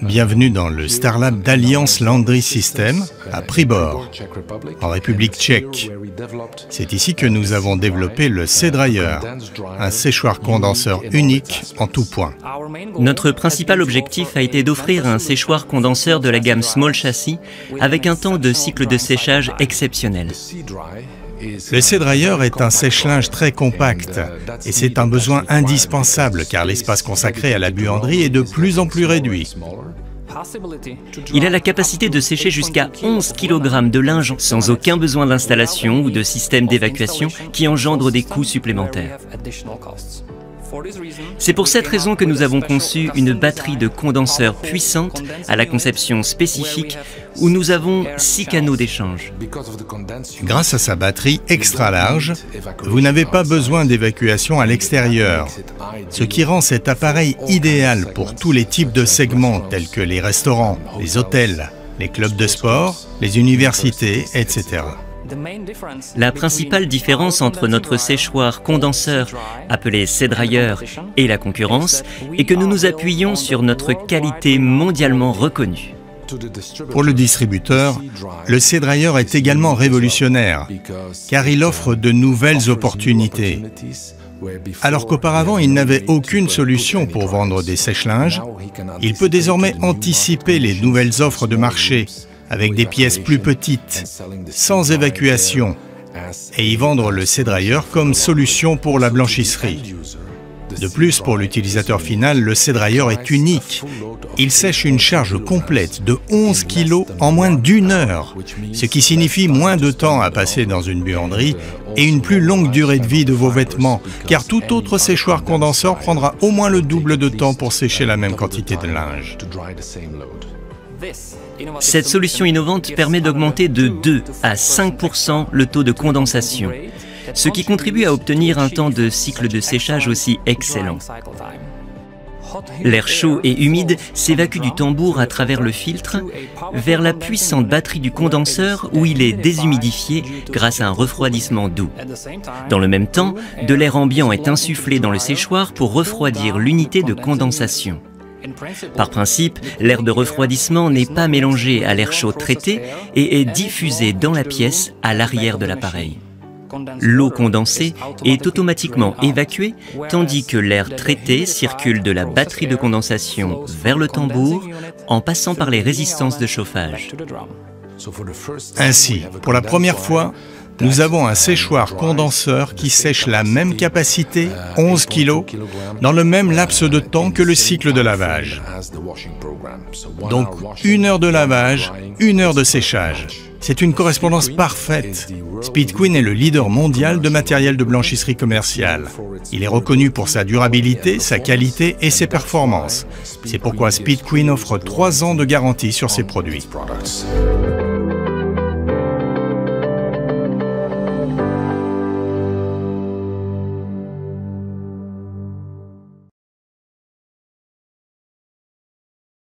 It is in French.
Bienvenue dans le Starlab d'Alliance Laundry System à Pribor, en République tchèque. C'est ici que nous avons développé le C-Dryer, un séchoir condenseur unique en tout point. Notre principal objectif a été d'offrir un séchoir condenseur de la gamme Small Chassis avec un temps de cycle de séchage exceptionnel. Le C-Dryer est un sèche-linge très compact et c'est un besoin indispensable car l'espace consacré à la buanderie est de plus en plus réduit. Il a la capacité de sécher jusqu'à 11 kg de linge sans aucun besoin d'installation ou de système d'évacuation qui engendre des coûts supplémentaires. C'est pour cette raison que nous avons conçu une batterie de condenseurs puissante à la conception spécifique où nous avons 6 canaux d'échange. Grâce à sa batterie extra large, vous n'avez pas besoin d'évacuation à l'extérieur, ce qui rend cet appareil idéal pour tous les types de segments tels que les restaurants, les hôtels, les clubs de sport, les universités, etc. La principale différence entre notre séchoir condenseur, appelé C-Dryer, et la concurrence, est que nous nous appuyons sur notre qualité mondialement reconnue. Pour le distributeur, le C-Dryer est également révolutionnaire, car il offre de nouvelles opportunités. Alors qu'auparavant, il n'avait aucune solution pour vendre des sèche-linges, il peut désormais anticiper les nouvelles offres de marché, avec des pièces plus petites, sans évacuation, et y vendre le C-Dryer comme solution pour la blanchisserie. De plus, pour l'utilisateur final, le C-Dryer est unique. Il sèche une charge complète de 11 kg en moins d'1 heure, ce qui signifie moins de temps à passer dans une buanderie et une plus longue durée de vie de vos vêtements, car tout autre séchoir condenseur prendra au moins le double de temps pour sécher la même quantité de linge. Cette solution innovante permet d'augmenter de 2 à 5% le taux de condensation, ce qui contribue à obtenir un temps de cycle de séchage aussi excellent. L'air chaud et humide s'évacue du tambour à travers le filtre vers la puissante batterie du condenseur où il est déshumidifié grâce à un refroidissement doux. Dans le même temps, de l'air ambiant est insufflé dans le séchoir pour refroidir l'unité de condensation. Par principe, l'air de refroidissement n'est pas mélangé à l'air chaud traité et est diffusé dans la pièce à l'arrière de l'appareil. L'eau condensée est automatiquement évacuée, tandis que l'air traité circule de la batterie de condensation vers le tambour en passant par les résistances de chauffage. Ainsi, pour la première fois, nous avons un séchoir condenseur qui sèche la même capacité, 11 kg, dans le même laps de temps que le cycle de lavage. Donc, 1 heure de lavage, 1 heure de séchage. C'est une correspondance parfaite. Speed Queen est le leader mondial de matériel de blanchisserie commerciale. Il est reconnu pour sa durabilité, sa qualité et ses performances. C'est pourquoi Speed Queen offre 3 ans de garantie sur ses produits.